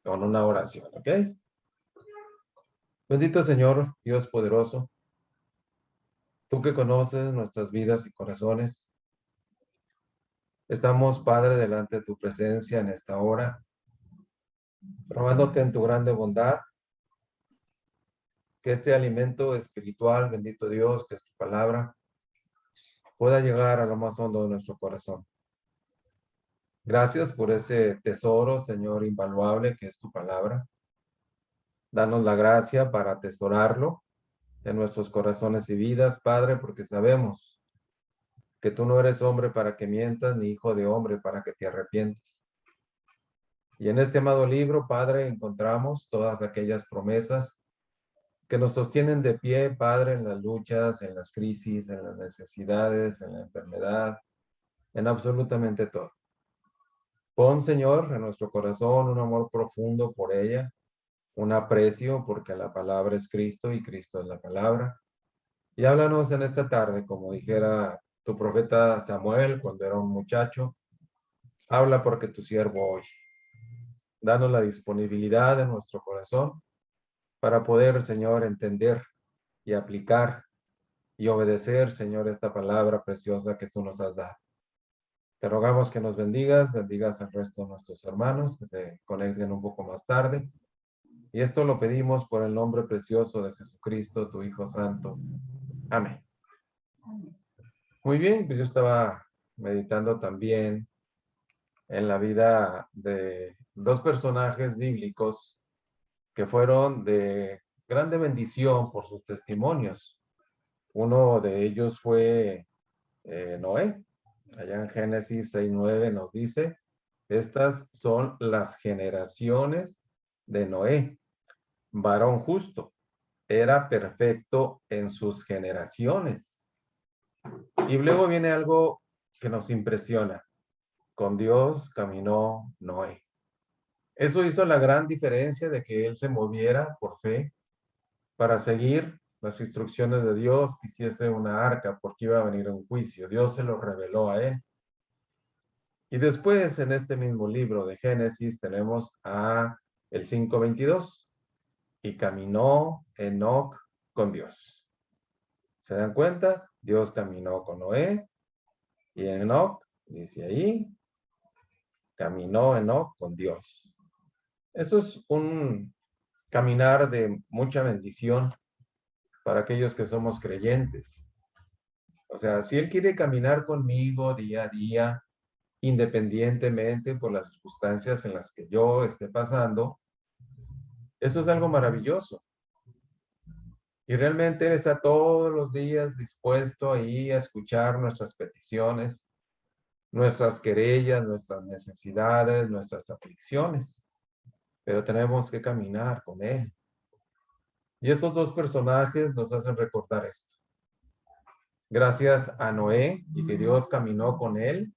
Con una oración, ¿ok? Bendito Señor, Dios poderoso, tú que conoces nuestras vidas y corazones, estamos, Padre, delante de tu presencia en esta hora, rogándote en tu grande bondad que este alimento espiritual, bendito Dios, que es tu palabra, pueda llegar a lo más hondo de nuestro corazón. Gracias por ese tesoro, Señor, invaluable que es tu palabra. Danos la gracia para atesorarlo en nuestros corazones y vidas, Padre, porque sabemos que tú no eres hombre para que mientas, ni hijo de hombre para que te arrepientes. Y en este amado libro, Padre, encontramos todas aquellas promesas que nos sostienen de pie, Padre, en las luchas, en las crisis, en las necesidades, en la enfermedad, en absolutamente todo. Pon, Señor, en nuestro corazón un amor profundo por ella, un aprecio porque la palabra es Cristo y Cristo es la palabra. Y háblanos en esta tarde, como dijera tu profeta Samuel cuando era un muchacho, habla porque tu siervo oye. Danos la disponibilidad de nuestro corazón para poder, Señor, entender y aplicar y obedecer, Señor, esta palabra preciosa que tú nos has dado. Te rogamos que nos bendigas al resto de nuestros hermanos que se conecten un poco más tarde. Y esto lo pedimos por el nombre precioso de Jesucristo, tu Hijo Santo. Amén. Muy bien, pues yo estaba meditando también en la vida de dos personajes bíblicos que fueron de grande bendición por sus testimonios. Uno de ellos fue Noé. Allá en Génesis 6:9 nos dice, estas son las generaciones de Noé, varón justo, era perfecto en sus generaciones. Y luego viene algo que nos impresiona. Con Dios caminó Noé. Eso hizo la gran diferencia de que él se moviera por fe para seguir las instrucciones de Dios, que hiciese una arca porque iba a venir un juicio. Dios se lo reveló a él. Y después en este mismo libro de Génesis tenemos a el 5:22. Y caminó Enoc con Dios. ¿Se dan cuenta? Dios caminó con Noé y Enoc, dice ahí, caminó Enoc con Dios. Eso es un caminar de mucha bendición para aquellos que somos creyentes. O sea, si Él quiere caminar conmigo día a día, independientemente por las circunstancias en las que yo esté pasando, eso es algo maravilloso. Y realmente Él está todos los días dispuesto ahí a escuchar nuestras peticiones, nuestras querellas, nuestras necesidades, nuestras aflicciones. Pero tenemos que caminar con Él. Y estos dos personajes nos hacen recordar esto. Gracias a Noé y que Dios caminó con él,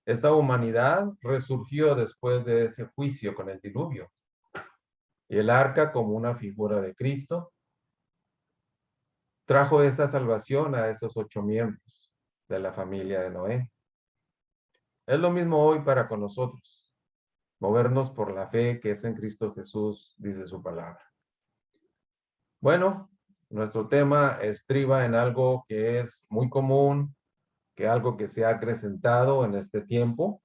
esta humanidad resurgió después de ese juicio con el diluvio. Y el arca, como una figura de Cristo, trajo esta salvación a esos 8 miembros de la familia de Noé. Es lo mismo hoy para con nosotros, movernos por la fe que es en Cristo Jesús, dice su palabra. Bueno, nuestro tema estriba en algo que es muy común, que algo que se ha acrecentado en este tiempo,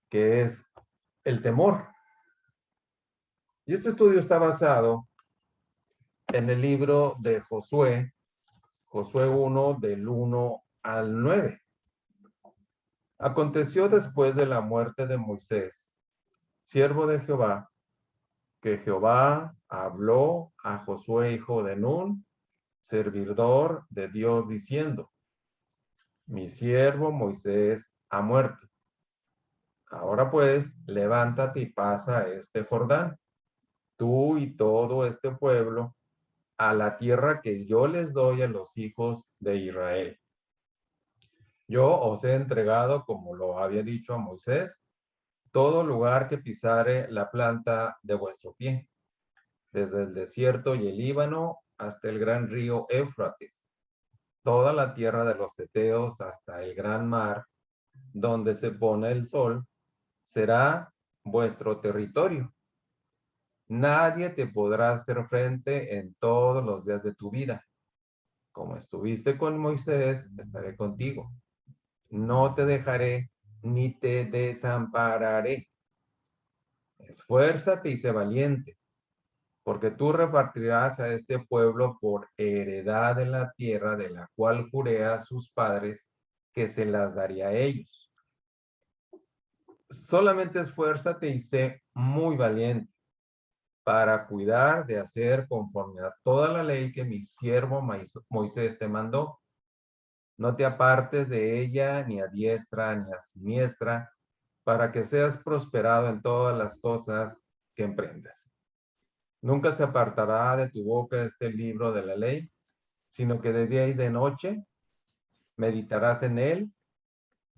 que es el temor. Y este estudio está basado en el libro de Josué, Josué 1, del 1 al 9. Aconteció después de la muerte de Moisés, siervo de Jehová, que Jehová habló a Josué, hijo de Nun, servidor de Dios, diciendo, mi siervo Moisés ha muerto. Ahora pues, levántate y pasa este Jordán, tú y todo este pueblo, a la tierra que yo les doy a los hijos de Israel. Yo os he entregado, como lo había dicho a Moisés, todo lugar que pisare la planta de vuestro pie, desde el desierto y el Líbano hasta el gran río Éufrates, toda la tierra de los heteos hasta el gran mar, donde se pone el sol, será vuestro territorio. Nadie te podrá hacer frente en todos los días de tu vida. Como estuviste con Moisés, estaré contigo. No te dejaré ni te desampararé. Esfuérzate y sé valiente, porque tú repartirás a este pueblo por heredad de la tierra de la cual juré a sus padres que se las daría a ellos. Solamente esfuérzate y sé muy valiente para cuidar de hacer conforme a toda la ley que mi siervo Moisés te mandó. No te apartes de ella ni a diestra ni a siniestra, para que seas prosperado en todas las cosas que emprendas. Nunca se apartará de tu boca este libro de la ley, sino que de día y de noche meditarás en él,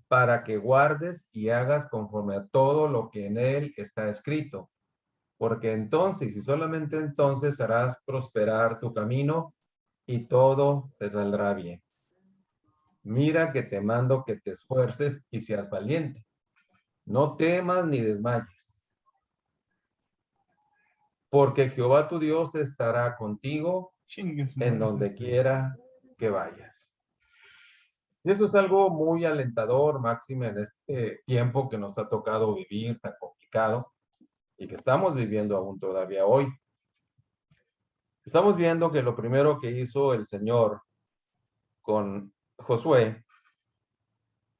para que guardes y hagas conforme a todo lo que en él está escrito. Porque entonces, y solamente entonces, harás prosperar tu camino y todo te saldrá bien. Mira que te mando que te esfuerces y seas valiente. No temas ni desmayes, porque Jehová tu Dios estará contigo en donde quiera que vayas. Y eso es algo muy alentador, máxime, en este tiempo que nos ha tocado vivir tan complicado y que estamos viviendo aún todavía hoy. Estamos viendo que lo primero que hizo el Señor con Josué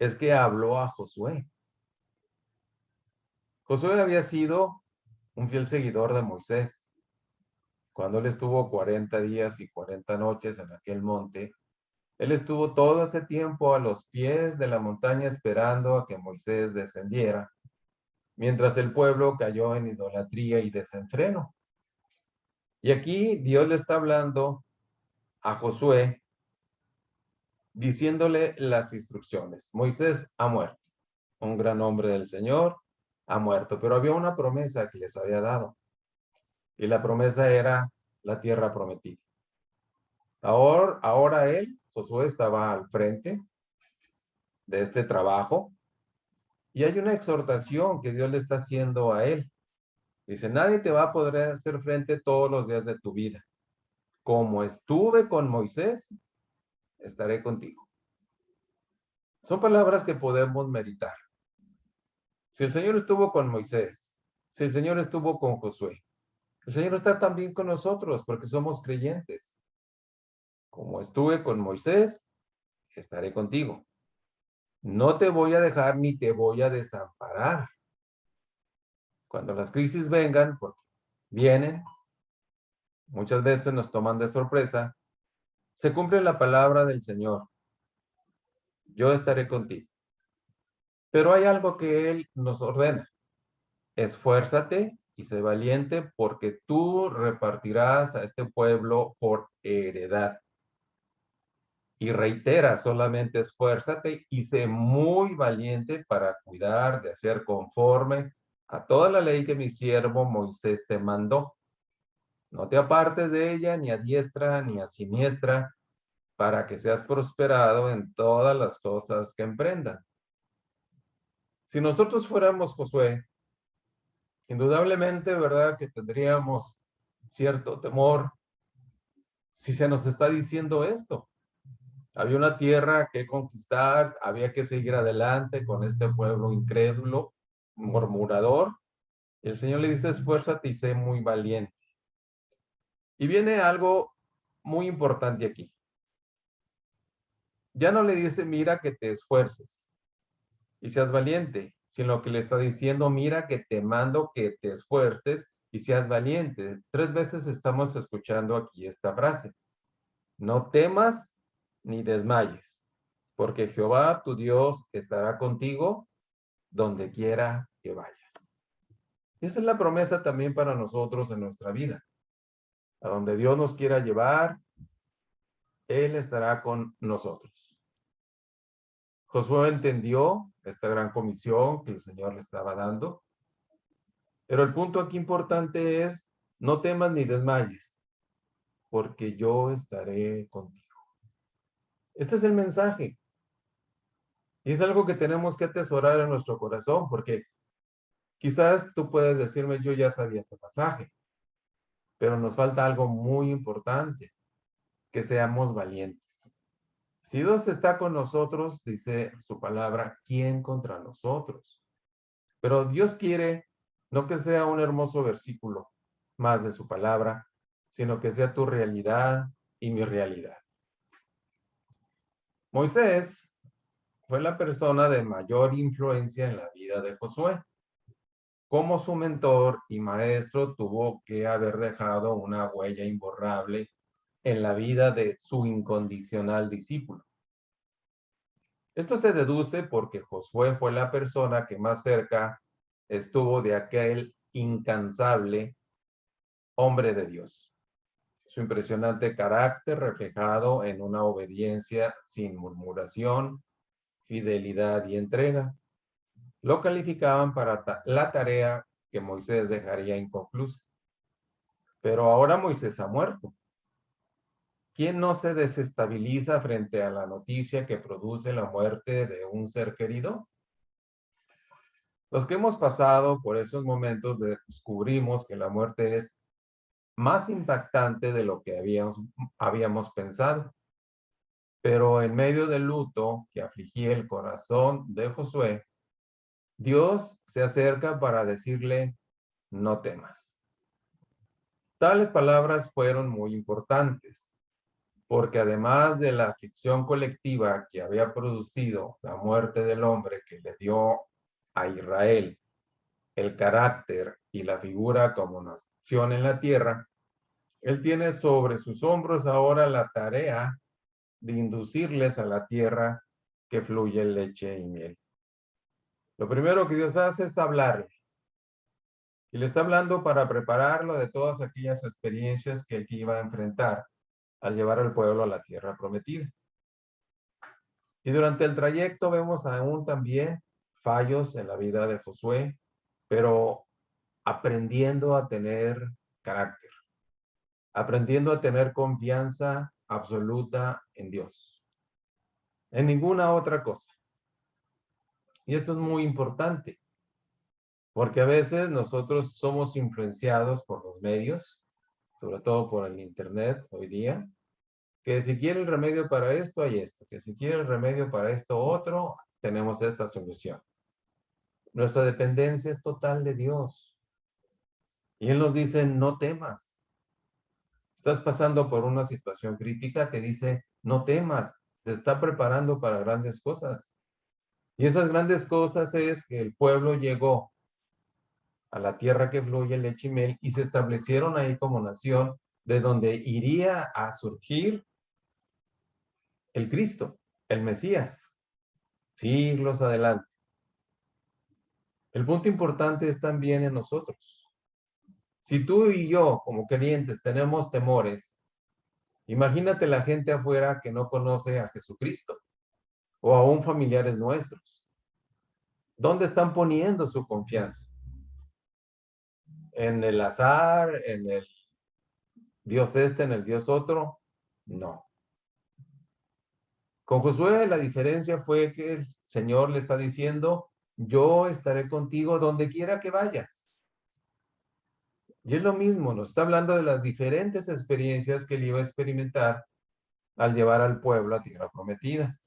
es que habló a Josué. Josué había sido un fiel seguidor de Moisés. Cuando él estuvo 40 días y 40 noches en aquel monte, él estuvo todo ese tiempo a los pies de la montaña esperando a que Moisés descendiera, mientras el pueblo cayó en idolatría y desenfreno. Y aquí Dios le está hablando a Josué, diciéndole las instrucciones. Moisés ha muerto, un gran hombre del Señor, ha muerto, pero había una promesa que les había dado, y la promesa era la tierra prometida. Ahora él, Josué, estaba al frente de este trabajo, y hay una exhortación que Dios le está haciendo a él. Dice, nadie te va a poder hacer frente todos los días de tu vida. Como estuve con Moisés, estaré contigo. Son palabras que podemos meditar. Si el Señor estuvo con Moisés, si el Señor estuvo con Josué, el Señor está también con nosotros porque somos creyentes. Como estuve con Moisés, estaré contigo. No te voy a dejar ni te voy a desamparar. Cuando las crisis vengan, porque vienen, muchas veces nos toman de sorpresa, se cumple la palabra del Señor. Yo estaré contigo. Pero hay algo que Él nos ordena. Esfuérzate y sé valiente porque tú repartirás a este pueblo por heredad. Y reitera, solamente esfuérzate y sé muy valiente para cuidar de hacer conforme a toda la ley que mi siervo Moisés te mandó. No te apartes de ella ni a diestra ni a siniestra, para que seas prosperado en todas las cosas que emprendas. Si nosotros fuéramos Josué, indudablemente, ¿verdad? Que tendríamos cierto temor si se nos está diciendo esto. Había una tierra que conquistar, había que seguir adelante con este pueblo incrédulo, murmurador. Y el Señor le dice, esfuérzate y sé muy valiente. Y viene algo muy importante aquí. Ya no le dice, mira que te esfuerces y seas valiente, sino que le está diciendo, mira que te mando que te esfuerces y seas valiente. 3 veces estamos escuchando aquí esta frase. No temas ni desmayes, porque Jehová tu Dios estará contigo donde quiera que vayas. Esa es la promesa también para nosotros en nuestra vida. A donde Dios nos quiera llevar, Él estará con nosotros. Josué entendió esta gran comisión que el Señor le estaba dando, pero el punto aquí importante es, no temas ni desmayes, porque yo estaré contigo. Este es el mensaje. Y es algo que tenemos que atesorar en nuestro corazón, porque Quizás tú puedes decirme, yo ya sabía este pasaje, pero nos falta algo muy importante, que seamos valientes. Si Dios está con nosotros, dice su palabra, ¿quién contra nosotros? Pero Dios quiere no que sea un hermoso versículo más de su palabra, sino que sea tu realidad y mi realidad. Moisés fue la persona de mayor influencia en la vida de Josué. Como su mentor y maestro, tuvo que haber dejado una huella imborrable en la vida de su incondicional discípulo. Esto se deduce porque Josué fue la persona que más cerca estuvo de aquel incansable hombre de Dios. Su impresionante carácter reflejado en una obediencia sin murmuración, fidelidad y entrega, lo calificaban para la tarea que Moisés dejaría inconclusa. Pero ahora Moisés ha muerto. ¿Quién no se desestabiliza frente a la noticia que produce la muerte de un ser querido? Los que hemos pasado por esos momentos descubrimos que la muerte es más impactante de lo que habíamos pensado. Pero en medio del luto que afligía el corazón de Josué, Dios se acerca para decirle, no temas. Tales palabras fueron muy importantes, porque además de la aflicción colectiva que había producido la muerte del hombre que le dio a Israel el carácter y la figura como nación en la tierra, él tiene sobre sus hombros ahora la tarea de inducirles a la tierra que fluye leche y miel. Lo primero que Dios hace es hablarle. Y le está hablando para prepararlo de todas aquellas experiencias que él iba a enfrentar al llevar al pueblo a la tierra prometida. Y durante el trayecto vemos aún también fallos en la vida de Josué, pero aprendiendo a tener carácter, aprendiendo a tener confianza absoluta en Dios, en ninguna otra cosa. Y esto es muy importante, porque a veces nosotros somos influenciados por los medios, sobre todo por el Internet hoy día, que si quiere el remedio para esto, hay esto, que si quiere el remedio para esto otro, tenemos esta solución. Nuestra dependencia es total de Dios. Y Él nos dice, no temas. Estás pasando por una situación crítica, te dice, no temas, te está preparando para grandes cosas. Y esas grandes cosas es que el pueblo llegó a la tierra que fluye leche y miel y se establecieron ahí como nación de donde iría a surgir el Cristo, el Mesías, siglos adelante. El punto importante es también en nosotros. Si tú y yo, como creyentes, tenemos temores, imagínate la gente afuera que no conoce a Jesucristo o aún familiares nuestros. ¿Dónde están poniendo su confianza? ¿En el azar? ¿En el Dios este? ¿En el Dios otro? No. Con Josué la diferencia fue que el Señor le está diciendo, yo estaré contigo donde quiera que vayas. Y es lo mismo, nos está hablando de las diferentes experiencias que él iba a experimentar al llevar al pueblo a tierra prometida.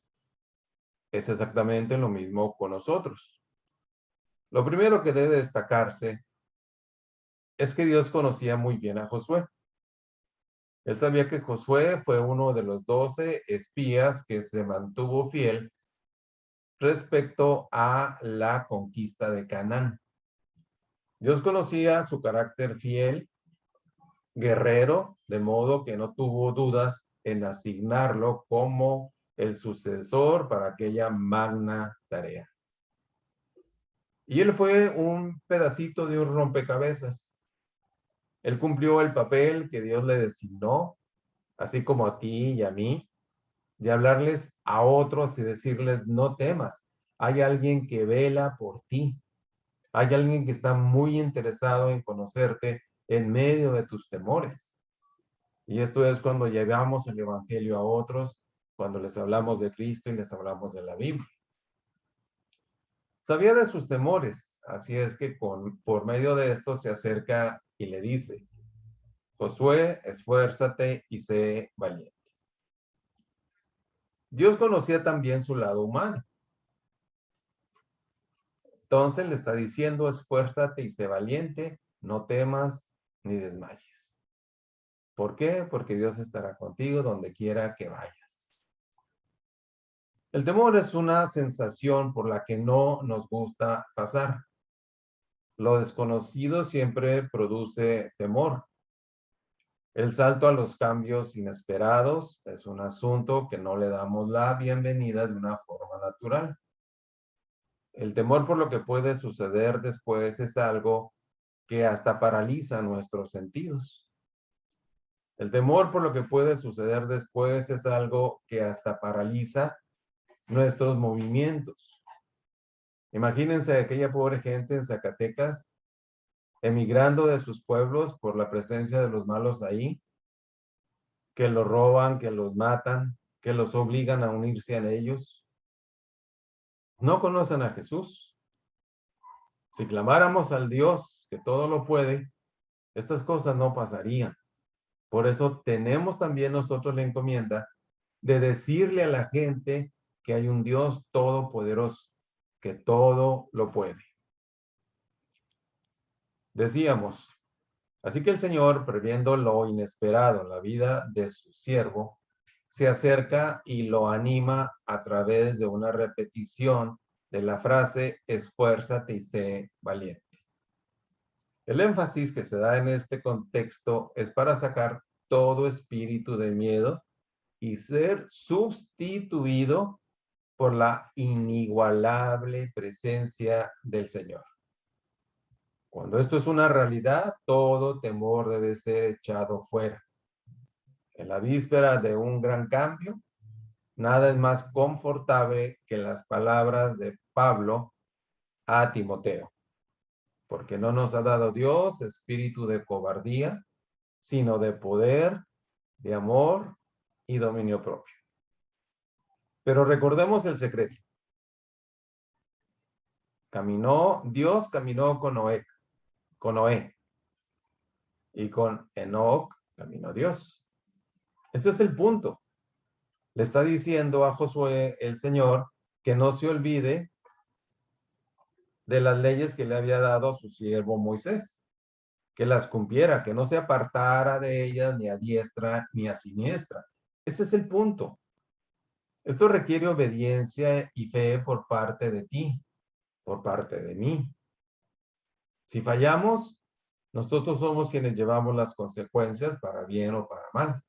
Es exactamente lo mismo con nosotros. Lo primero que debe destacarse es que Dios conocía muy bien a Josué. Él sabía que Josué fue uno de los 12 espías que se mantuvo fiel respecto a la conquista de Canaán. Dios conocía su carácter fiel, guerrero, de modo que no tuvo dudas en asignarlo como el sucesor para aquella magna tarea. Y él fue un pedacito de un rompecabezas. Él cumplió el papel que Dios le designó, así como a ti y a mí, de hablarles a otros y decirles, no temas, hay alguien que vela por ti, hay alguien que está muy interesado en conocerte en medio de tus temores. Y esto es cuando llevamos el Evangelio a otros, cuando les hablamos de Cristo y les hablamos de la Biblia. Sabía de sus temores, Así es que por medio de esto se acerca y le dice, Josué, esfuérzate y sé valiente. Dios conocía también su lado humano. Entonces le está diciendo, esfuérzate y sé valiente, no temas ni desmayes. ¿Por qué? Porque Dios estará contigo donde quiera que vayas. El temor es una sensación por la que no nos gusta pasar. Lo desconocido siempre produce temor. El salto a los cambios inesperados es un asunto que no le damos la bienvenida de una forma natural. El temor por lo que puede suceder después es algo que hasta paraliza nuestros sentidos. El temor por lo que puede suceder después es algo que hasta paraliza nuestros movimientos. Imagínense aquella pobre gente en Zacatecas emigrando de sus pueblos por la presencia de los malos ahí, que los roban, que los matan, que los obligan a unirse a ellos. No conocen a Jesús. Si clamáramos al Dios que todo lo puede, estas cosas no pasarían. Por eso tenemos también nosotros la encomienda de decirle a la gente que hay un Dios todopoderoso, que todo lo puede. Decíamos, así que el Señor, previendo lo inesperado en la vida de su siervo, se acerca y lo anima a través de una repetición de la frase, esfuérzate y sé valiente. El énfasis que se da en este contexto es para sacar todo espíritu de miedo y ser sustituido por la inigualable presencia del Señor. Cuando esto es una realidad, todo temor debe ser echado fuera. En la víspera de un gran cambio, nada es más confortable que las palabras de Pablo a Timoteo, porque no nos ha dado Dios espíritu de cobardía, sino de poder, de amor y dominio propio. Pero recordemos el secreto. Dios caminó con Noé, y con Enoc caminó Dios. Ese es el punto. Le está diciendo a Josué el Señor que no se olvide de las leyes que le había dado a su siervo Moisés, que las cumpliera, que no se apartara de ellas ni a diestra ni a siniestra. Ese es el punto. Esto requiere obediencia y fe por parte de ti, por parte de mí. Si fallamos, nosotros somos quienes llevamos las consecuencias para bien o para mal.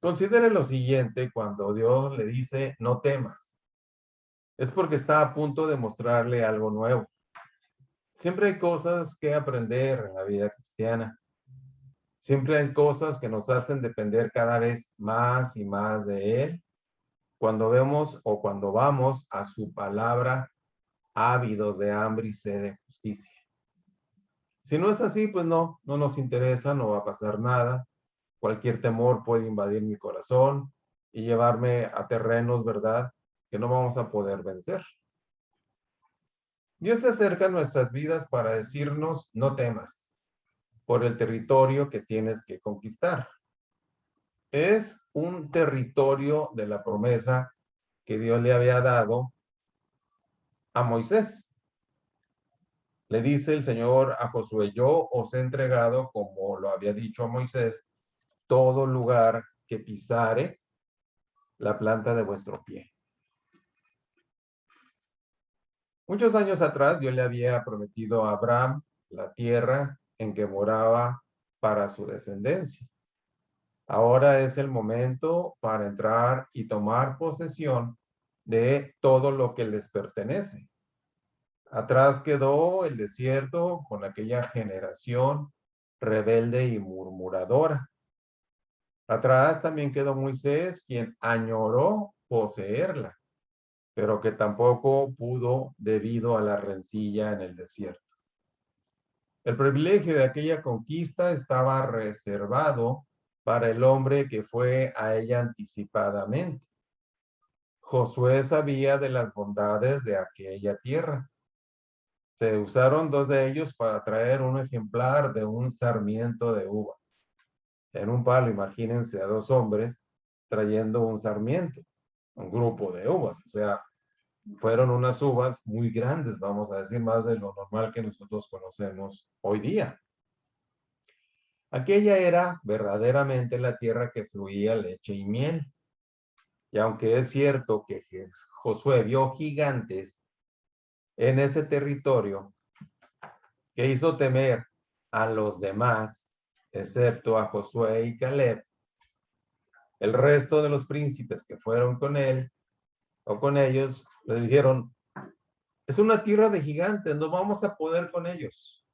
Considere lo siguiente cuando Dios le dice, no temas. Es porque está a punto de mostrarle algo nuevo. Siempre hay cosas que aprender en la vida cristiana. Siempre hay cosas que nos hacen depender cada vez más y más de Él. Cuando vemos o cuando vamos a su palabra ávidos de hambre y sed de justicia. Si no es así, pues no nos interesa, no va a pasar nada. Cualquier temor puede invadir mi corazón y llevarme a terrenos, ¿verdad?, que no vamos a poder vencer. Dios se acerca a nuestras vidas para decirnos, no temas por el territorio que tienes que conquistar. Es un territorio de la promesa que Dios le había dado a Moisés. Le dice el Señor a Josué, yo os he entregado, como lo había dicho a Moisés, todo lugar que pisare la planta de vuestro pie. Muchos años atrás, Dios le había prometido a Abraham la tierra en que moraba para su descendencia. Ahora es el momento para entrar y tomar posesión de todo lo que les pertenece. Atrás quedó el desierto con aquella generación rebelde y murmuradora. Atrás también quedó Moisés, quien añoró poseerla, pero que tampoco pudo debido a la rencilla en el desierto. El privilegio de aquella conquista estaba reservado para el hombre que fue a ella anticipadamente. Josué sabía de las bondades de aquella tierra. Se usaron dos de ellos para traer un ejemplar de un sarmiento de uva. En un palo, imagínense a dos hombres trayendo un sarmiento, un grupo de uvas. O sea, fueron unas uvas muy grandes, vamos a decir, más de lo normal que nosotros conocemos hoy día. Aquella era verdaderamente la tierra que fluía leche y miel. Y aunque es cierto que Josué vio gigantes en ese territorio que hizo temer a los demás, excepto a Josué y Caleb, el resto de los príncipes que fueron con él o con ellos, le dijeron, es una tierra de gigantes, no vamos a poder con ellos.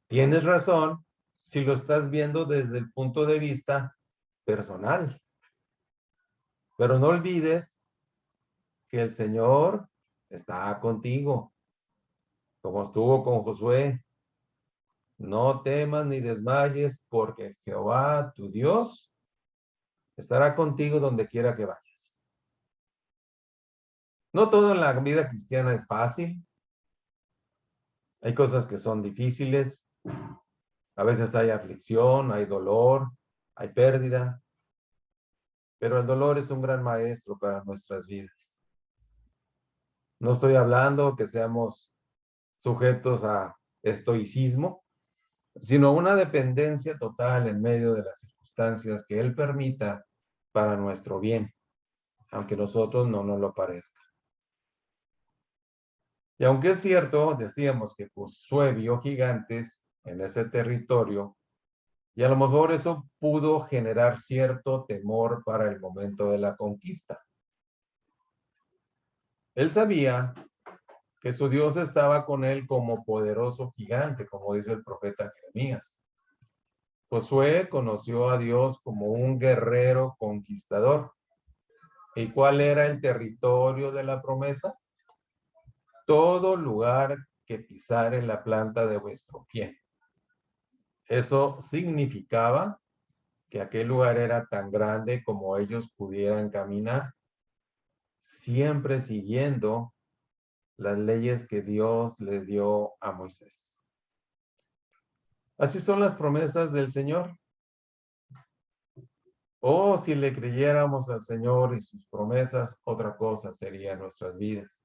Tienes razón si lo estás viendo desde el punto de vista personal, pero no olvides que el Señor está contigo, como estuvo con Josué. No temas ni desmayes, porque Jehová, tu Dios, estará contigo donde quiera que vayas. No todo en la vida cristiana es fácil. Hay cosas que son difíciles. A veces hay aflicción, hay dolor, hay pérdida. Pero el dolor es un gran maestro para nuestras vidas. No estoy hablando que seamos sujetos a estoicismo, sino una dependencia total en medio de las circunstancias que Él permita para nuestro bien, aunque nosotros no nos lo parezca. Y aunque es cierto, decíamos que Josué vio gigantes en ese territorio, y a lo mejor eso pudo generar cierto temor para el momento de la conquista. Él sabía que su Dios estaba con él como poderoso gigante, como dice el profeta Jeremías. Josué conoció a Dios como un guerrero conquistador. ¿Y cuál era el territorio de la promesa? Todo lugar que pisare la planta de vuestro pie. Eso significaba que aquel lugar era tan grande como ellos pudieran caminar, siempre siguiendo las leyes que Dios le dio a Moisés. Así son las promesas del Señor. Oh, si le creyéramos al Señor y sus promesas, otra cosa sería nuestras vidas.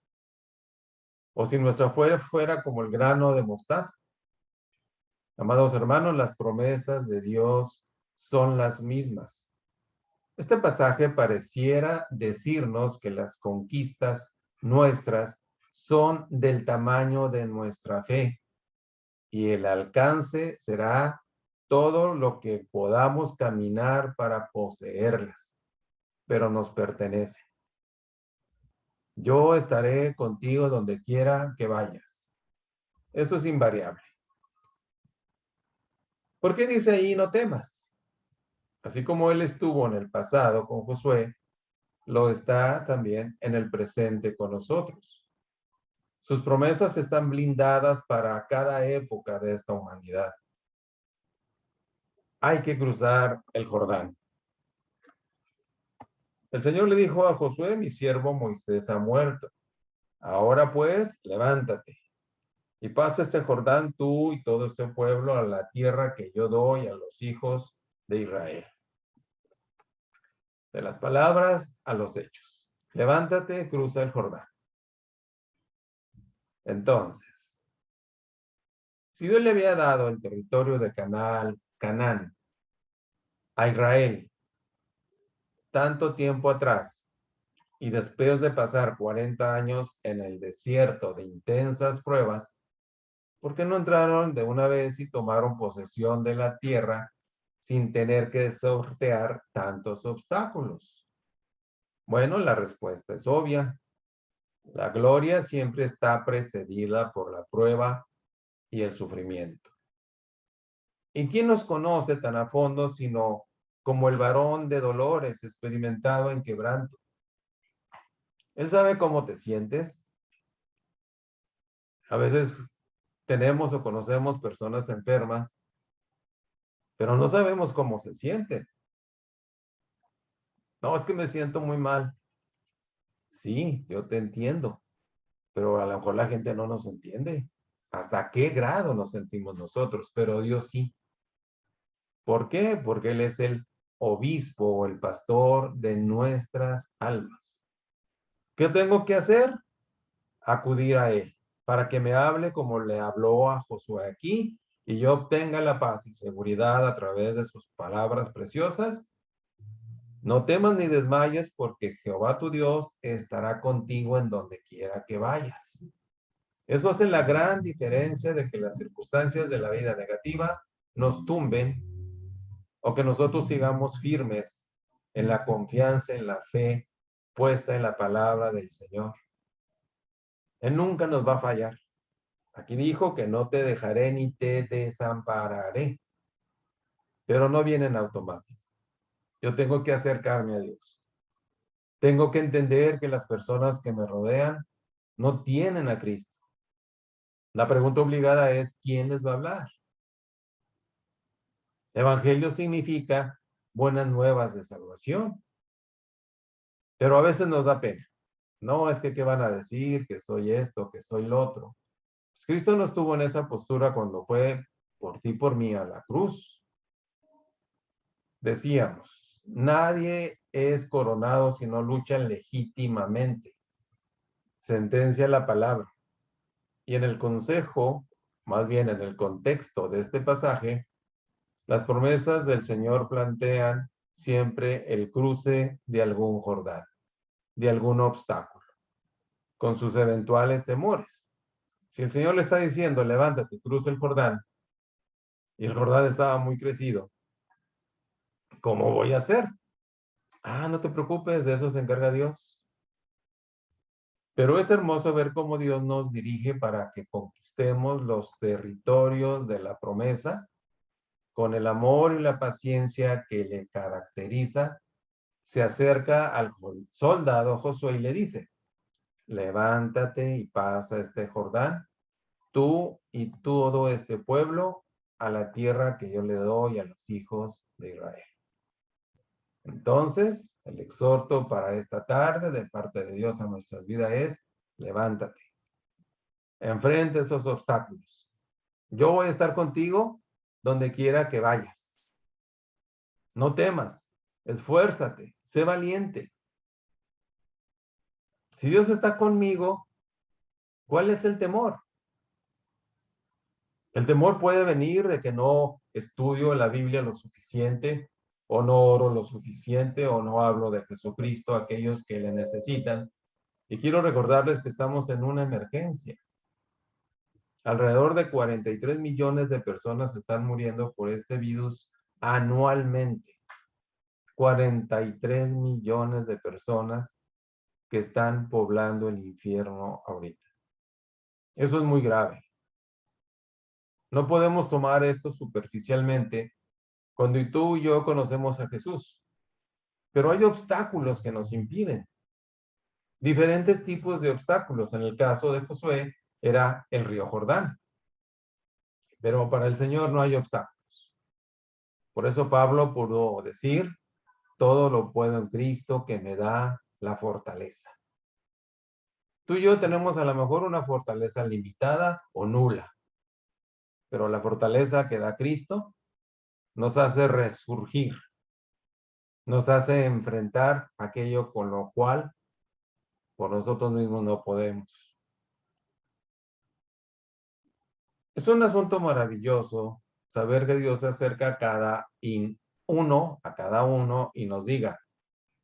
O si nuestra fe fuera como el grano de mostaza. Amados hermanos, las promesas de Dios son las mismas. Este pasaje pareciera decirnos que las conquistas nuestras son del tamaño de nuestra fe y el alcance será todo lo que podamos caminar para poseerlas, pero nos pertenece. Yo estaré contigo donde quiera que vayas. Eso es invariable. ¿Por qué dice ahí no temas? Así como él estuvo en el pasado con Josué, lo está también en el presente con nosotros. Sus promesas están blindadas para cada época de esta humanidad. Hay que cruzar el Jordán. El Señor le dijo a Josué, mi siervo Moisés ha muerto. Ahora pues, levántate y pasa este Jordán tú y todo este pueblo a la tierra que yo doy a los hijos de Israel. De las palabras a los hechos. Levántate, cruza el Jordán. Entonces, si Dios le había dado el territorio de Canaán a Israel tanto tiempo atrás, y después de pasar 40 años en el desierto de intensas pruebas, ¿por qué no entraron de una vez y tomaron posesión de la tierra sin tener que sortear tantos obstáculos? Bueno, la respuesta es obvia. La gloria siempre está precedida por la prueba y el sufrimiento. ¿Y quién nos conoce tan a fondo sino como el varón de dolores experimentado en quebranto? Él sabe cómo te sientes. A veces tenemos o conocemos personas enfermas, pero no sabemos cómo se sienten. No, es que me siento muy mal. Sí, yo te entiendo, pero a lo mejor la gente no nos entiende. ¿Hasta qué grado nos sentimos nosotros? Pero Dios sí. ¿Por qué? Porque Él es el obispo o el pastor de nuestras almas. ¿Qué tengo que hacer? Acudir a Él para que me hable como le habló a Josué aquí y yo obtenga la paz y seguridad a través de sus palabras preciosas. No temas ni desmayes porque Jehová tu Dios estará contigo en donde quiera que vayas. Eso hace la gran diferencia de que las circunstancias de la vida negativa nos tumben o que nosotros sigamos firmes en la confianza, en la fe puesta en la palabra del Señor. Él nunca nos va a fallar. Aquí dijo que no te dejaré ni te desampararé, pero no viene en automático. Yo tengo que acercarme a Dios. Tengo que entender que las personas que me rodean no tienen a Cristo. La pregunta obligada es, ¿quién les va a hablar? Evangelio significa buenas nuevas de salvación, pero a veces nos da pena. No, es que ¿qué van a decir? Que soy esto, que soy lo otro. Pues Cristo no estuvo en esa postura cuando fue por ti, por mí a la cruz. Decíamos, nadie es coronado si no luchan legítimamente. Sentencia la palabra. Y en el consejo, más bien en el contexto de este pasaje, las promesas del Señor plantean siempre el cruce de algún Jordán, de algún obstáculo, con sus eventuales temores. Si el Señor le está diciendo, levántate, cruza el Jordán, y el Jordán estaba muy crecido, ¿cómo voy a hacer? Ah, no te preocupes, de eso se encarga Dios. Pero es hermoso ver cómo Dios nos dirige para que conquistemos los territorios de la promesa con el amor y la paciencia que le caracteriza. Se acerca al soldado Josué y le dice, levántate y pasa este Jordán, tú y todo este pueblo, a la tierra que yo le doy a los hijos de Israel. Entonces, el exhorto para esta tarde de parte de Dios a nuestras vidas es, levántate, enfrente esos obstáculos. Yo voy a estar contigo donde quiera que vayas. No temas, esfuérzate, sé valiente. Si Dios está conmigo, ¿cuál es el temor? El temor puede venir de que no estudio la Biblia lo suficiente, o no oro lo suficiente, o no hablo de Jesucristo a aquellos que le necesitan. Y quiero recordarles que estamos en una emergencia. Alrededor de 43 millones de personas están muriendo por este virus anualmente. 43 millones de personas que están poblando el infierno ahorita. Eso es muy grave. No podemos tomar esto superficialmente cuando tú y yo conocemos a Jesús. Pero hay obstáculos que nos impiden. Diferentes tipos de obstáculos. En el caso de Josué era el río Jordán. Pero para el Señor no hay obstáculos. Por eso Pablo pudo decir, todo lo puedo en Cristo que me da la fortaleza. Tú y yo tenemos a lo mejor una fortaleza limitada o nula, pero la fortaleza que da Cristo nos hace resurgir, nos hace enfrentar aquello con lo cual por nosotros mismos no podemos. Es un asunto maravilloso saber que Dios se acerca a cada uno y nos diga,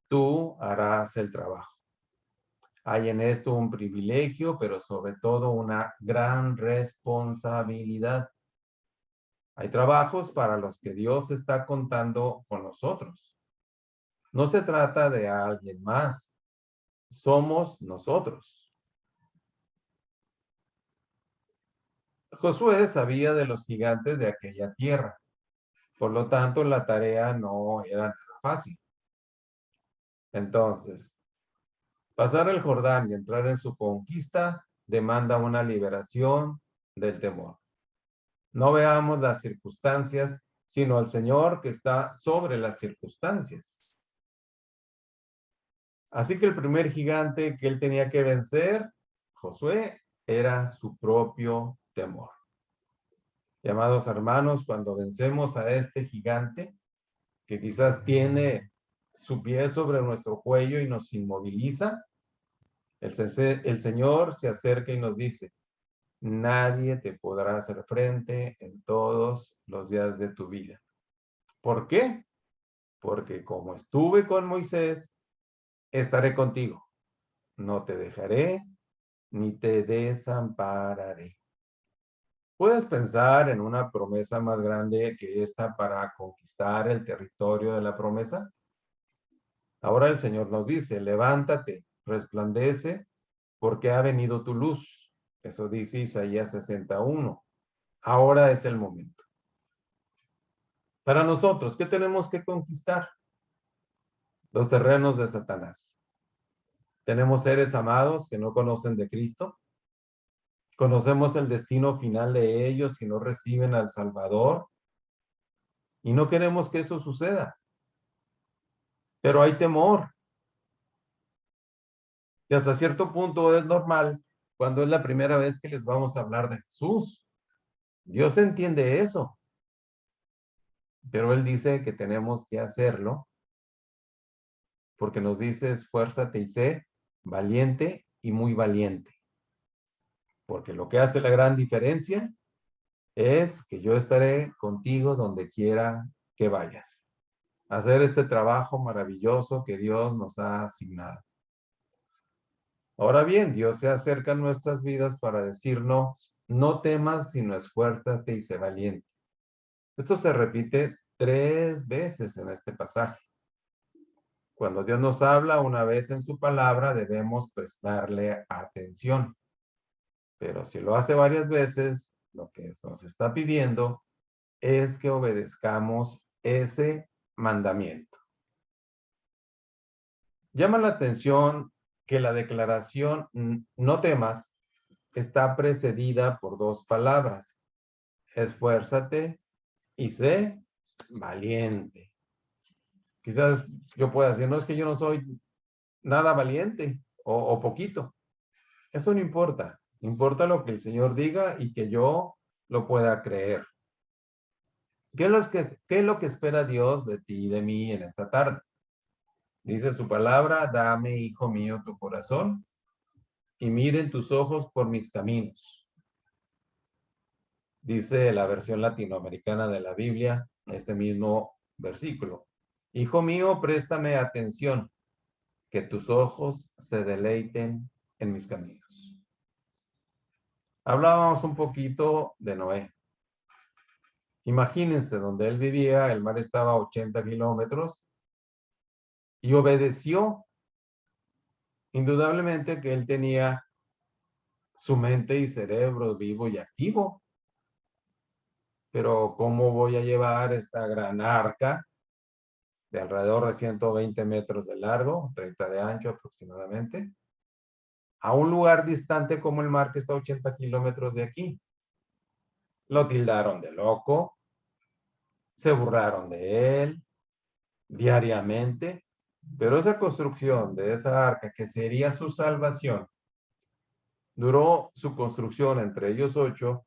tú harás el trabajo. Hay en esto un privilegio, pero sobre todo una gran responsabilidad. Hay trabajos para los que Dios está contando con nosotros. No se trata de alguien más, somos nosotros. Josué sabía de los gigantes de aquella tierra, por lo tanto la tarea no era nada fácil. Entonces, pasar el Jordán y entrar en su conquista demanda una liberación del temor. No veamos las circunstancias, sino al Señor que está sobre las circunstancias. Así que el primer gigante que él tenía que vencer, Josué era su propio temor. Y, amados hermanos, cuando vencemos a este gigante, que quizás tiene su pie sobre nuestro cuello y nos inmoviliza, el Señor se acerca y nos dice: nadie te podrá hacer frente en todos los días de tu vida. ¿Por qué? Porque como estuve con Moisés, estaré contigo. No te dejaré ni te desampararé. ¿Puedes pensar en una promesa más grande que esta para conquistar el territorio de la promesa? Ahora el Señor nos dice: levántate, resplandece, porque ha venido tu luz. Eso dice Isaías 61. Ahora es el momento. Para nosotros, ¿qué tenemos que conquistar? Los terrenos de Satanás. Tenemos seres amados que no conocen de Cristo. Conocemos el destino final de ellos si no reciben al Salvador. Y no queremos que eso suceda. Pero hay temor. Y hasta cierto punto es normal cuando es la primera vez que les vamos a hablar de Jesús. Dios entiende eso. Pero Él dice que tenemos que hacerlo porque nos dice: esfuérzate y sé valiente y muy valiente. Porque lo que hace la gran diferencia es que yo estaré contigo donde quiera que vayas. Hacer este trabajo maravilloso que Dios nos ha asignado. Ahora bien, Dios se acerca a nuestras vidas para decirnos: no temas, sino esfuérzate y sé valiente. Esto se repite 3 veces en este pasaje. Cuando Dios nos habla una vez en su palabra, debemos prestarle atención. Pero si lo hace varias veces, lo que nos está pidiendo es que obedezcamos ese mandamiento. Llama la atención que la declaración no temas está precedida por 2 palabras: esfuérzate y sé valiente. Quizás yo pueda decir: no, es que yo no soy nada valiente o poquito. Eso no importa. Importa lo que el Señor diga y que yo lo pueda creer. ¿Qué es lo que espera Dios de ti y de mí en esta tarde? Dice su palabra: dame, hijo mío, tu corazón y miren tus ojos por mis caminos. Dice la versión latinoamericana de la Biblia, este mismo versículo: hijo mío, préstame atención, que tus ojos se deleiten en mis caminos. Hablábamos un poquito de Noé. Imagínense, donde él vivía, el mar estaba a 80 kilómetros y obedeció. Indudablemente que él tenía su mente y cerebro vivo y activo. Pero ¿cómo voy a llevar esta gran arca de alrededor de 120 metros de largo, 30 de ancho aproximadamente, a un lugar distante como el mar que está a 80 kilómetros de aquí? Lo tildaron de loco, se burlaron de él diariamente, pero esa construcción de esa arca, que sería su salvación, duró su construcción, entre ellos 8,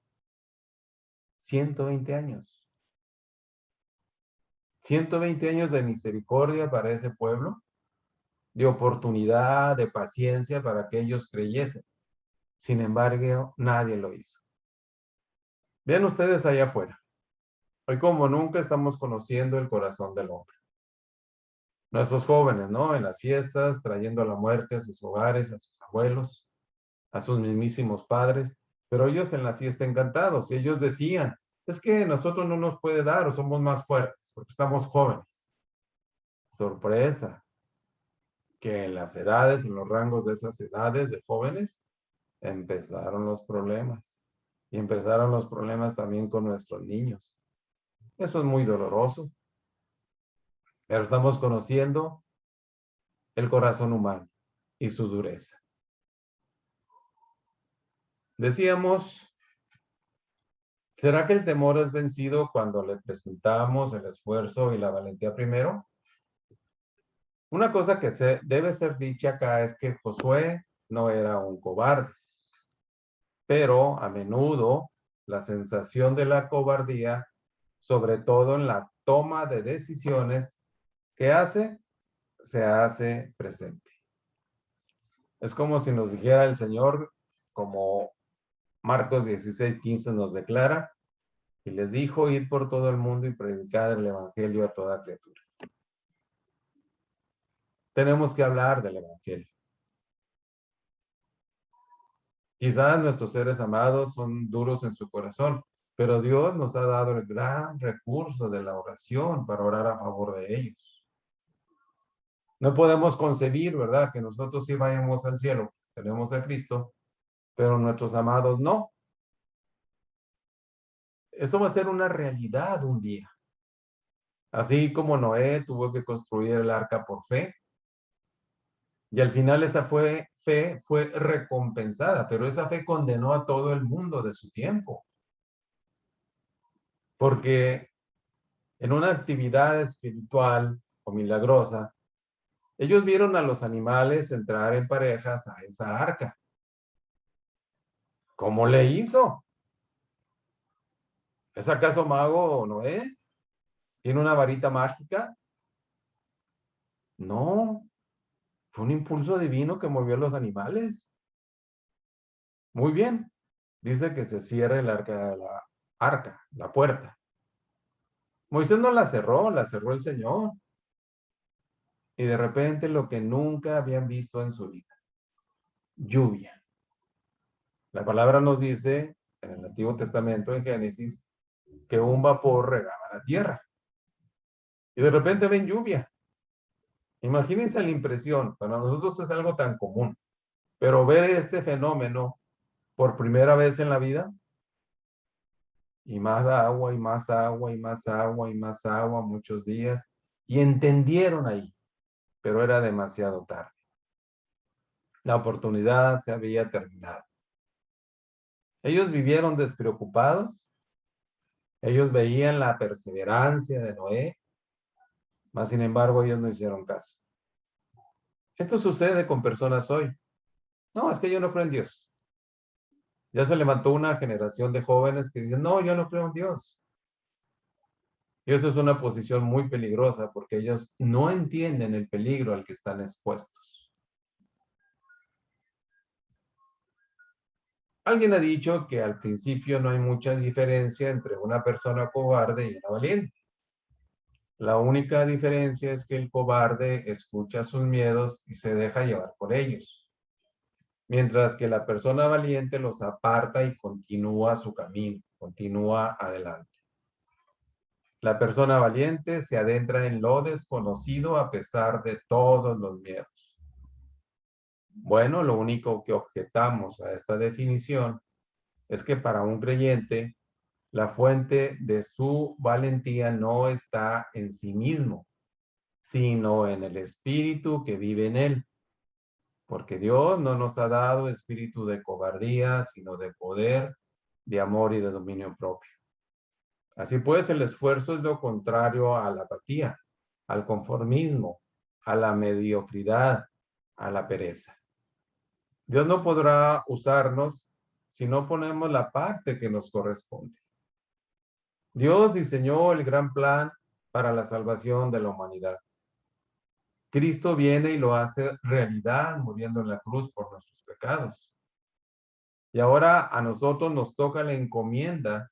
120 años. 120 años de misericordia para ese pueblo, de oportunidad, de paciencia para que ellos creyesen. Sin embargo, nadie lo hizo. Vean ustedes allá afuera. Hoy como nunca estamos conociendo el corazón del hombre. Nuestros jóvenes, ¿no? En las fiestas, trayendo la muerte a sus hogares, a sus abuelos, a sus mismísimos padres, pero ellos en la fiesta encantados. Y ellos decían: es que nosotros no nos puede dar o somos más fuertes porque estamos jóvenes. Sorpresa, que en las edades, en los rangos de esas edades de jóvenes, empezaron los problemas. Y empezaron los problemas también con nuestros niños. Eso es muy doloroso. Pero estamos conociendo el corazón humano y su dureza. Decíamos, ¿será que el temor es vencido cuando le presentamos el esfuerzo y la valentía primero? Una cosa que debe ser dicha acá es que Josué no era un cobarde. pero a menudo la sensación de la cobardía, sobre todo en la toma de decisiones, ¿qué hace? Se hace presente. Es como si nos dijera el Señor, como Marcos 16:15 nos declara, y les dijo, ir por todo el mundo y predicar el evangelio a toda criatura. Tenemos que hablar del evangelio. Quizás nuestros seres amados son duros en su corazón, pero Dios nos ha dado el gran recurso de la oración para orar a favor de ellos. No podemos concebir, ¿verdad?, que nosotros sí vayamos al cielo, tenemos a Cristo, pero nuestros amados no. Eso va a ser una realidad un día. Así como Noé tuvo que construir el arca por fe, y al final esa fe fue recompensada, pero esa fe condenó a todo el mundo de su tiempo, porque en una actividad espiritual o milagrosa, ellos vieron a los animales entrar en parejas a esa arca. ¿Cómo le hizo? ¿Es acaso mago Noé? ¿Tiene una varita mágica? No, fue un impulso divino que movió a los animales. Muy bien, dice que se cierre el arca, la puerta. Moisés no la cerró el Señor. Y de repente lo que nunca habían visto en su vida, lluvia. La palabra nos dice en el Antiguo Testamento, en Génesis, que un vapor regaba la tierra. Y de repente ven lluvia. Imagínense la impresión, para nosotros es algo tan común, pero ver este fenómeno por primera vez en la vida, y más agua, y más agua, y más agua, y más agua, muchos días, y entendieron ahí, pero era demasiado tarde. La oportunidad se había terminado. Ellos vivieron despreocupados, ellos veían la perseverancia de Noé, mas sin embargo ellos no hicieron caso. Esto sucede con personas hoy. No, es que yo no creo en Dios. Ya se levantó una generación de jóvenes que dicen, no, yo no creo en Dios. Y eso es una posición muy peligrosa porque ellos no entienden el peligro al que están expuestos. Alguien ha dicho que al principio no hay mucha diferencia entre una persona cobarde y una valiente. La única diferencia es que el cobarde escucha sus miedos y se deja llevar por ellos, mientras que la persona valiente los aparta y continúa su camino, continúa adelante. La persona valiente se adentra en lo desconocido a pesar de todos los miedos. Bueno, lo único que objetamos a esta definición es que para un creyente, la fuente de su valentía no está en sí mismo, sino en el espíritu que vive en él. Porque Dios no nos ha dado espíritu de cobardía, sino de poder, de amor y de dominio propio. Así pues, el esfuerzo es lo contrario a la apatía, al conformismo, a la mediocridad, a la pereza. Dios no podrá usarnos si no ponemos la parte que nos corresponde. Dios diseñó el gran plan para la salvación de la humanidad. Cristo viene y lo hace realidad muriendo en la cruz por nuestros pecados. Y ahora a nosotros nos toca la encomienda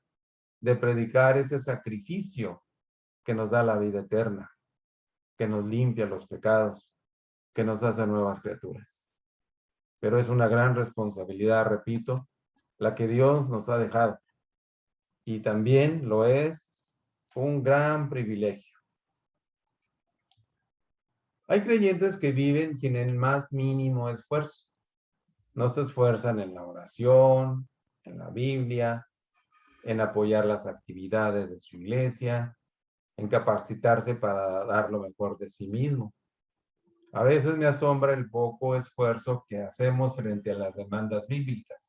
de predicar ese sacrificio que nos da la vida eterna, que nos limpia los pecados, que nos hace nuevas criaturas. Pero es una gran responsabilidad, repito, la que Dios nos ha dejado. Y también lo es un gran privilegio. Hay creyentes que viven sin el más mínimo esfuerzo. No se esfuerzan en la oración, en la Biblia, en apoyar las actividades de su iglesia, en capacitarse para dar lo mejor de sí mismo. A veces me asombra el poco esfuerzo que hacemos frente a las demandas bíblicas.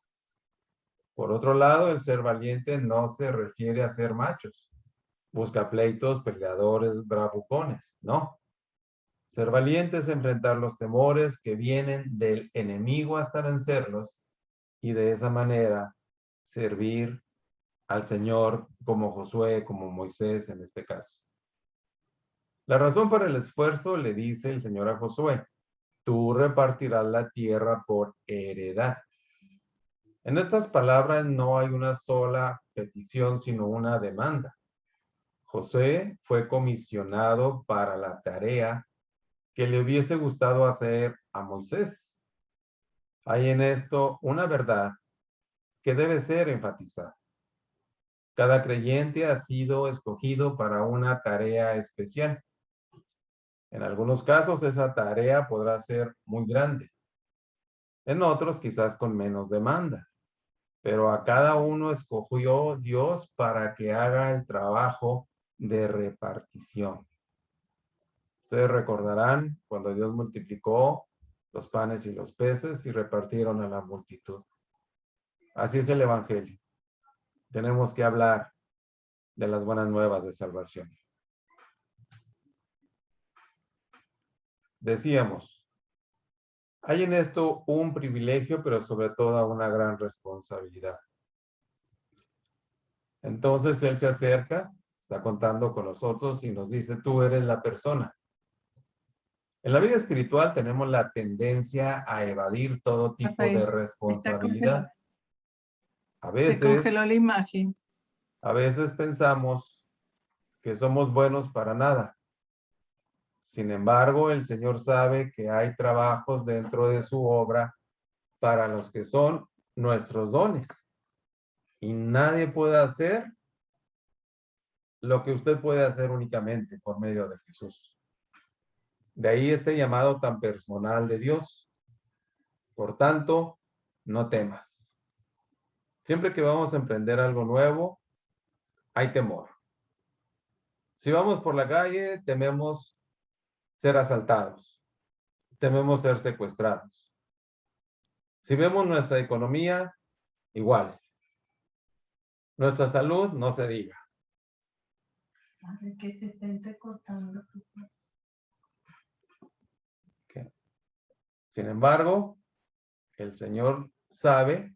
Por otro lado, el ser valiente no se refiere a ser machos, busca pleitos, peleadores, bravucones, no. Ser valiente es enfrentar los temores que vienen del enemigo hasta vencerlos y de esa manera servir al Señor como Josué, como Moisés en este caso. La razón para el esfuerzo, le dice el Señor a Josué, tú repartirás la tierra por heredad. En estas palabras no hay una sola petición, sino una demanda. Josué fue comisionado para la tarea que le hubiese gustado hacer a Moisés. Hay en esto una verdad que debe ser enfatizada. Cada creyente ha sido escogido para una tarea especial. En algunos casos esa tarea podrá ser muy grande, en otros quizás con menos demanda, pero a cada uno escogió Dios para que haga el trabajo de repartición. Ustedes recordarán cuando Dios multiplicó los panes y los peces y repartieron a la multitud. Así es el Evangelio. Tenemos que hablar de las buenas nuevas de salvación. Decíamos, hay en esto un privilegio, pero sobre todo una gran responsabilidad. Entonces Él se acerca, está contando con nosotros y nos dice, tú eres la persona. En la vida espiritual tenemos la tendencia a evadir todo tipo de Rafael, está congelado. responsabilidad. A Se congeló veces, la imagen. a veces pensamos que somos buenos para nada. Sin embargo, el Señor sabe que hay trabajos dentro de su obra para los que son nuestros dones. Y nadie puede hacer lo que usted puede hacer únicamente por medio de Jesús. De ahí este llamado tan personal de Dios. Por tanto, no temas. Siempre que vamos a emprender algo nuevo, hay temor. Si vamos por la calle, tememos ser asaltados, tememos ser secuestrados. Si vemos nuestra economía, igual. Nuestra salud, no se diga. Que se está entrecortando. Okay. Sin embargo, el Señor sabe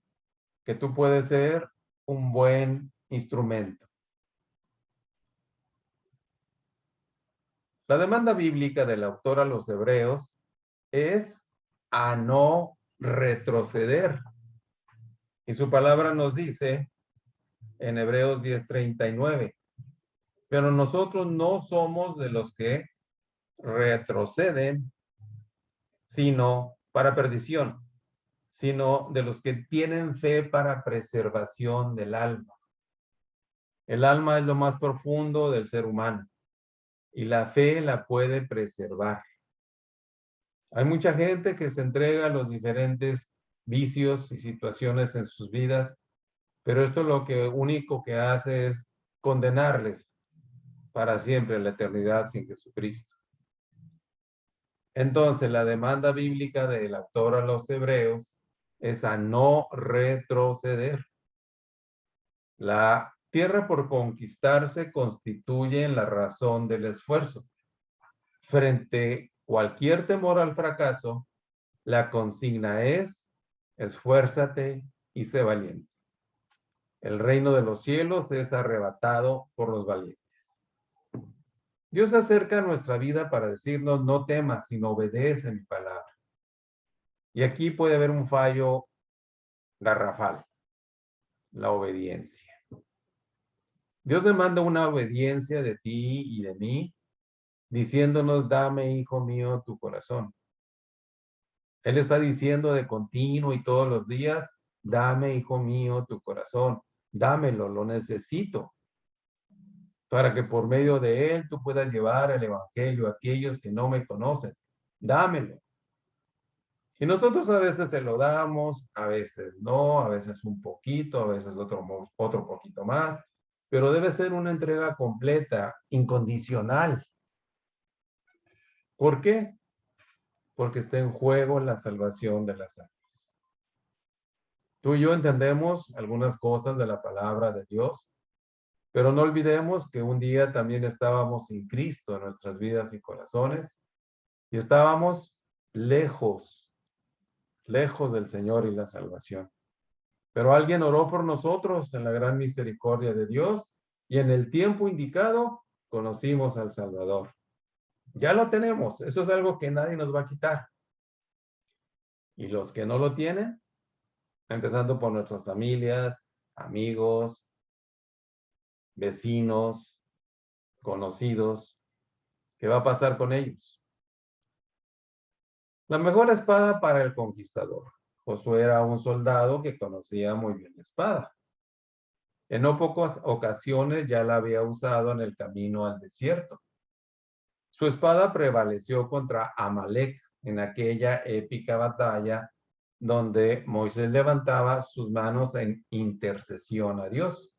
que tú puedes ser un buen instrumento. La demanda bíblica del autor a los hebreos es a no retroceder. Y su palabra nos dice en Hebreos 10:39, pero nosotros no somos de los que retroceden, sino para perdición, sino de los que tienen fe para preservación del alma. El alma es lo más profundo del ser humano y la fe la puede preservar. Hay mucha gente que se entrega a los diferentes vicios y situaciones en sus vidas, pero esto lo que único que hace es condenarles para siempre en la eternidad sin Jesucristo. Entonces, la demanda bíblica del autor a los hebreos es a no retroceder. La tierra por conquistarse constituye la razón del esfuerzo. Frente a cualquier temor al fracaso, la consigna es, esfuérzate y sé valiente. El reino de los cielos es arrebatado por los valientes. Dios acerca a nuestra vida para decirnos, no temas, sino obedece mi palabra. Y aquí puede haber un fallo garrafal, la obediencia. Dios demanda una obediencia de ti y de mí, diciéndonos, dame, hijo mío, tu corazón. Él está diciendo de continuo y todos los días, dame, hijo mío, tu corazón. Dámelo, lo necesito. Para que por medio de él tú puedas llevar el evangelio a aquellos que no me conocen. Dámelo. Y nosotros a veces se lo damos, a veces no, a veces un poquito, a veces otro poquito más, pero debe ser una entrega completa, incondicional. ¿Por qué? Porque está en juego la salvación de las almas. Tú y yo entendemos algunas cosas de la palabra de Dios, pero no olvidemos que un día también estábamos sin Cristo en nuestras vidas y corazones y estábamos lejos del Señor y la salvación. Pero alguien oró por nosotros en la gran misericordia de Dios y en el tiempo indicado conocimos al Salvador. Ya lo tenemos, eso es algo que nadie nos va a quitar. Y los que no lo tienen, empezando por nuestras familias, amigos, vecinos, conocidos, ¿qué va a pasar con ellos? La mejor espada para el conquistador. Josué era un soldado que conocía muy bien la espada. En no pocas ocasiones ya la había usado en el camino al desierto. Su espada prevaleció contra Amalek en aquella épica batalla donde Moisés levantaba sus manos en intercesión a Dios.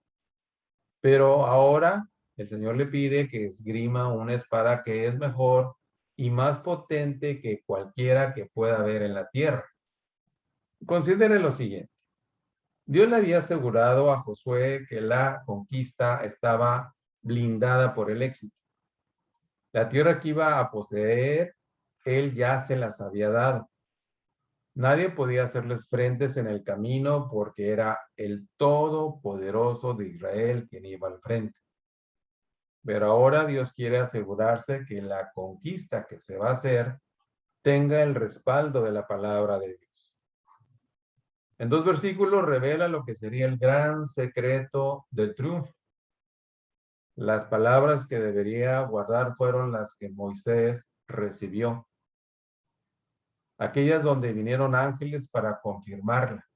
Pero ahora el Señor le pide que esgrima una espada que es mejor y más potente que cualquiera que pueda haber en la tierra. Considere lo siguiente. Dios le había asegurado a Josué que la conquista estaba blindada por el éxito. La tierra que iba a poseer, él ya se las había dado. Nadie podía hacerles frentes en el camino porque era el Todopoderoso de Israel quien iba al frente. Pero ahora Dios quiere asegurarse que la conquista que se va a hacer tenga el respaldo de la palabra de Dios. En 2 versículos revela lo que sería el gran secreto del triunfo. Las palabras que debería guardar fueron las que Moisés recibió, aquellas donde vinieron ángeles para confirmarla,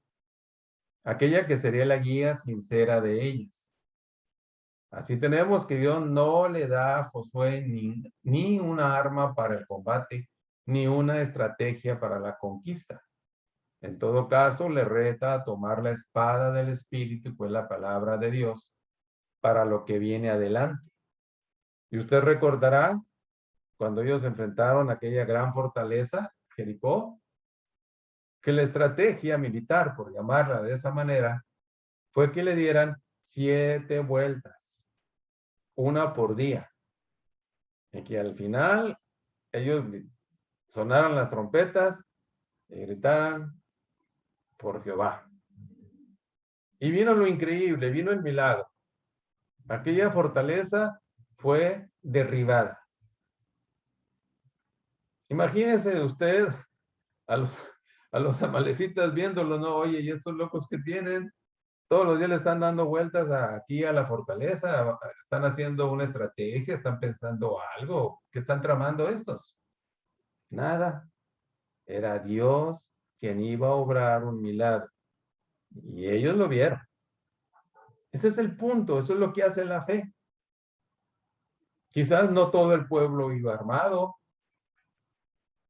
aquella que sería la guía sincera de ellas. Así tenemos que Dios no le da a Josué ni una arma para el combate, ni una estrategia para la conquista. En todo caso, le reta a tomar la espada del Espíritu, pues la palabra de Dios, para lo que viene adelante. Y usted recordará cuando ellos enfrentaron aquella gran fortaleza, Jericó, que la estrategia militar, por llamarla de esa manera, fue que le dieran 7 vueltas, una por día, y que al final ellos sonaran las trompetas y gritaran por Jehová. Y vino lo increíble, vino el milagro. Aquella fortaleza fue derribada. Imagínese usted a los, a los amalecitas viéndolo, ¿no? Oye, ¿y estos locos que tienen? Todos los días le están dando vueltas aquí a la fortaleza, están haciendo una estrategia, están pensando algo, ¿qué están tramando estos? Nada, era Dios quien iba a obrar un milagro y ellos lo vieron. Ese es el punto, eso es lo que hace la fe. Quizás no todo el pueblo iba armado,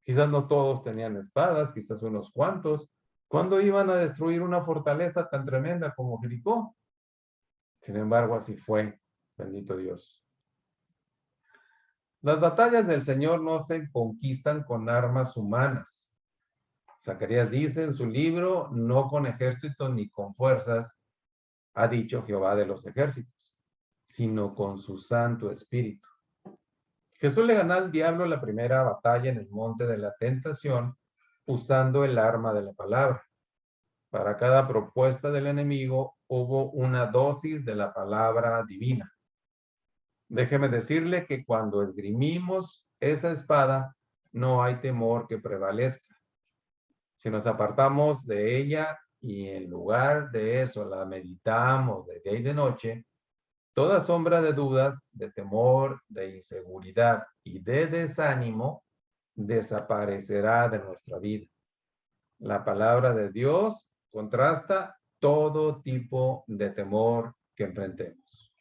quizás no todos tenían espadas, quizás unos cuantos. ¿Cuándo iban a destruir una fortaleza tan tremenda como Jericó? Sin embargo, así fue, bendito Dios. Las batallas del Señor no se conquistan con armas humanas. Zacarías dice en su libro, no con ejércitos ni con fuerzas, ha dicho Jehová de los ejércitos, sino con su Santo Espíritu. Jesús le ganó al diablo la primera batalla en el monte de la tentación usando el arma de la palabra. Para cada propuesta del enemigo hubo una dosis de la palabra divina. Déjeme decirle que cuando esgrimimos esa espada, no hay temor que prevalezca. Si nos apartamos de ella y en lugar de eso la meditamos de día y de noche, toda sombra de dudas, de temor, de inseguridad y de desánimo desaparecerá de nuestra vida. La palabra de Dios contrasta todo tipo de temor que enfrentemos.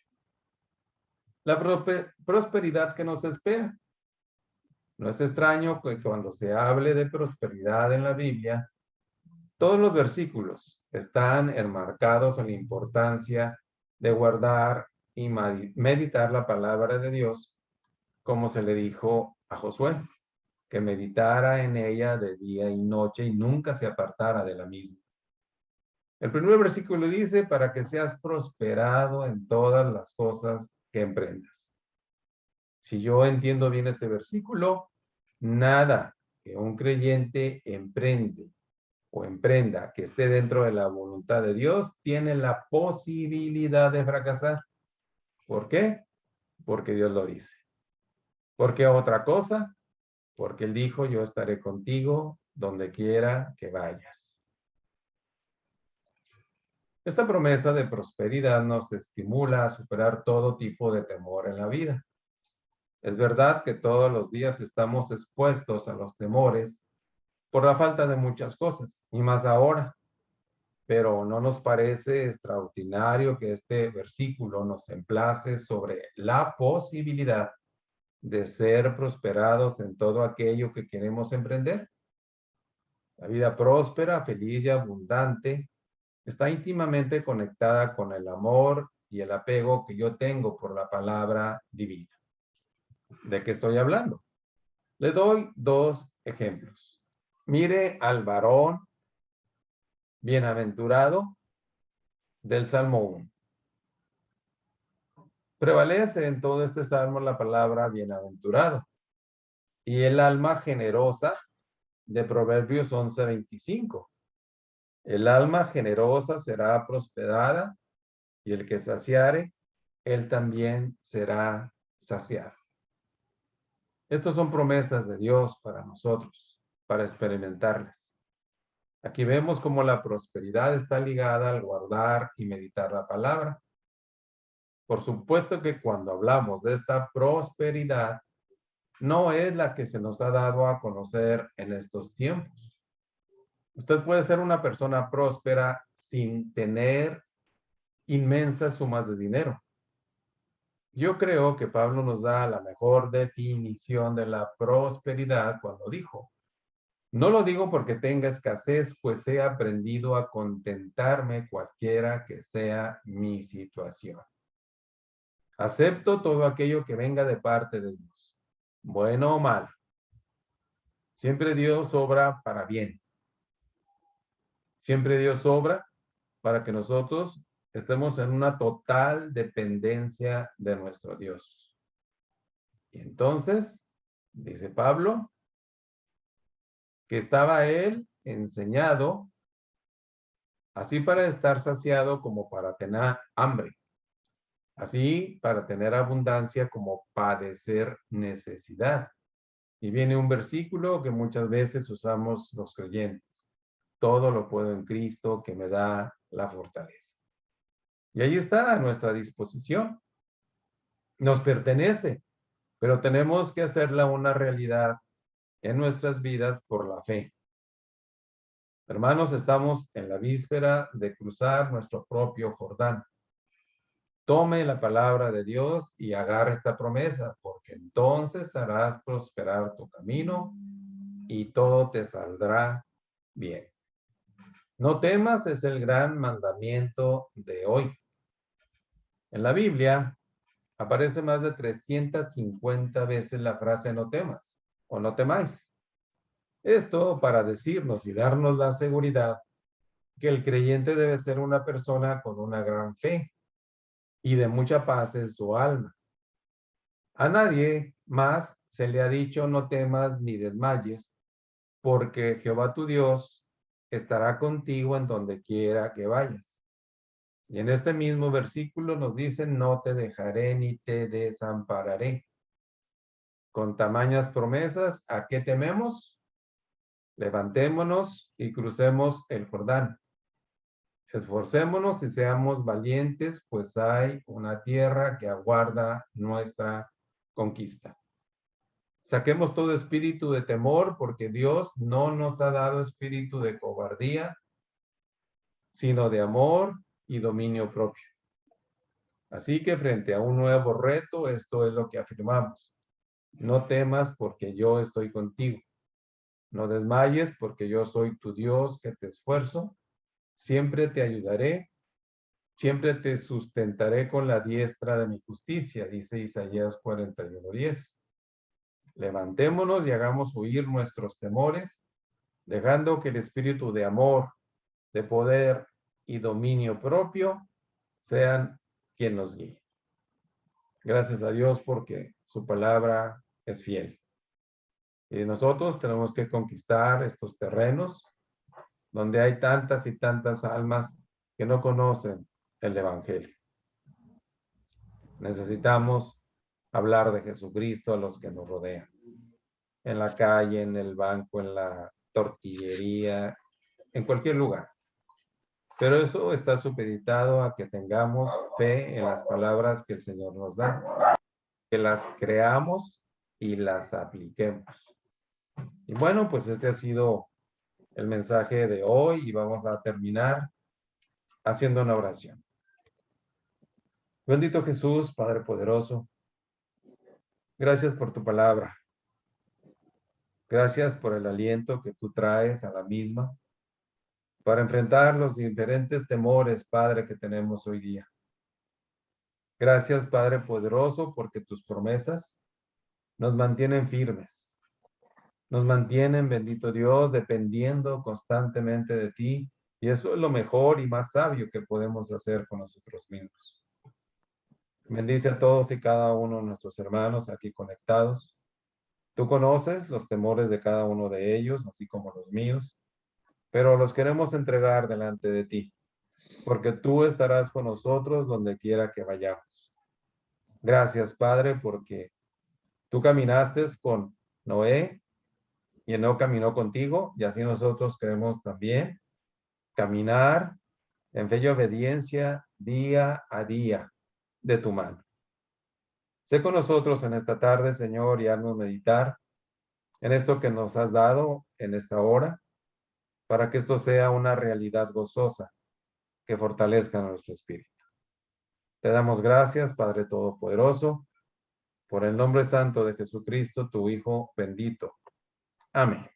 La prosperidad que nos espera. No es extraño que cuando se hable de prosperidad en la Biblia, todos los versículos están enmarcados en la importancia de guardar y meditar la palabra de Dios, como se le dijo a Josué, que meditara en ella de día y noche y nunca se apartara de la misma. El primer versículo dice, para que seas prosperado en todas las cosas que emprendas. Si yo entiendo bien este versículo, nada que un creyente emprende o emprenda que esté dentro de la voluntad de Dios, tiene la posibilidad de fracasar. ¿Por qué? Porque Dios lo dice. ¿Por qué otra cosa? Porque Él dijo, yo estaré contigo donde quiera que vayas. Esta promesa de prosperidad nos estimula a superar todo tipo de temor en la vida. Es verdad que todos los días estamos expuestos a los temores por la falta de muchas cosas, y más ahora. Pero ¿no nos parece extraordinario que este versículo nos emplace sobre la posibilidad de ser prosperados en todo aquello que queremos emprender? La vida próspera, feliz y abundante está íntimamente conectada con el amor y el apego que yo tengo por la palabra divina. ¿De qué estoy hablando? Le doy dos ejemplos. Mire al varón bienaventurado del Salmo 1. Prevalece en todo este salmo la palabra bienaventurado y el alma generosa de Proverbios 11:25. El alma generosa será prosperada y el que saciare, él también será saciado. Estas son promesas de Dios para nosotros, para experimentarlas. Aquí vemos cómo la prosperidad está ligada al guardar y meditar la palabra. Por supuesto que cuando hablamos de esta prosperidad, no es la que se nos ha dado a conocer en estos tiempos. Usted puede ser una persona próspera sin tener inmensas sumas de dinero. Yo creo que Pablo nos da la mejor definición de la prosperidad cuando dijo, no lo digo porque tenga escasez, pues he aprendido a contentarme cualquiera que sea mi situación. Acepto todo aquello que venga de parte de Dios, bueno o malo. Siempre Dios obra para bien. Siempre Dios obra para que nosotros estemos en una total dependencia de nuestro Dios. Y entonces, dice Pablo, que estaba él enseñado así para estar saciado como para tener hambre, así para tener abundancia como padecer necesidad. Y viene un versículo que muchas veces usamos los creyentes. Todo lo puedo en Cristo que me da la fortaleza. Y ahí está a nuestra disposición. Nos pertenece, pero tenemos que hacerla una realidad en nuestras vidas por la fe. Hermanos, estamos en la víspera de cruzar nuestro propio Jordán. Tome la palabra de Dios y agarre esta promesa, porque entonces harás prosperar tu camino y todo te saldrá bien. No temas es el gran mandamiento de hoy. En la Biblia aparece más de 350 veces la frase no temas o no temáis. Esto para decirnos y darnos la seguridad que el creyente debe ser una persona con una gran fe y de mucha paz en su alma. A nadie más se le ha dicho no temas ni desmayes, porque Jehová tu Dios estará contigo en donde quiera que vayas. Y en este mismo versículo nos dice, no te dejaré ni te desampararé. Con tamañas promesas, ¿a qué tememos? Levantémonos y crucemos el Jordán. Esforcémonos y seamos valientes, pues hay una tierra que aguarda nuestra conquista. Saquemos todo espíritu de temor, porque Dios no nos ha dado espíritu de cobardía, sino de amor y dominio propio. Así que frente a un nuevo reto, esto es lo que afirmamos. No temas porque yo estoy contigo. No desmayes porque yo soy tu Dios que te esfuerzo. Siempre te ayudaré. Siempre te sustentaré con la diestra de mi justicia, dice Isaías 41:10. Levantémonos y hagamos huir nuestros temores, dejando que el espíritu de amor, de poder y dominio propio sean quien nos guíe. Gracias a Dios porque su palabra es fiel. Y nosotros tenemos que conquistar estos terrenos donde hay tantas y tantas almas que no conocen el Evangelio. Necesitamos hablar de Jesucristo a los que nos rodean, en la calle, en el banco, en la tortillería, en cualquier lugar. Pero eso está supeditado a que tengamos fe en las palabras que el Señor nos da, que las creamos y las apliquemos. Y bueno, pues este ha sido el mensaje de hoy y vamos a terminar haciendo una oración. Bendito Jesús, Padre poderoso, gracias por tu palabra. Gracias por el aliento que tú traes a la misma para enfrentar los diferentes temores, Padre, que tenemos hoy día. Gracias, Padre poderoso, porque tus promesas nos mantienen firmes. Nos mantienen, bendito Dios, dependiendo constantemente de ti. Y eso es lo mejor y más sabio que podemos hacer con nosotros mismos. Bendice a todos y cada uno de nuestros hermanos aquí conectados. Tú conoces los temores de cada uno de ellos, así como los míos, pero los queremos entregar delante de ti, porque tú estarás con nosotros donde quiera que vayamos. Gracias, Padre, porque tú caminaste con Noé y Noé caminó contigo, y así nosotros queremos también caminar en fe y obediencia día a día de tu mano. Sé con nosotros en esta tarde, Señor, y haznos meditar en esto que nos has dado en esta hora, para que esto sea una realidad gozosa que fortalezca nuestro espíritu. Te damos gracias, Padre Todopoderoso, por el nombre santo de Jesucristo, tu Hijo bendito. Amén.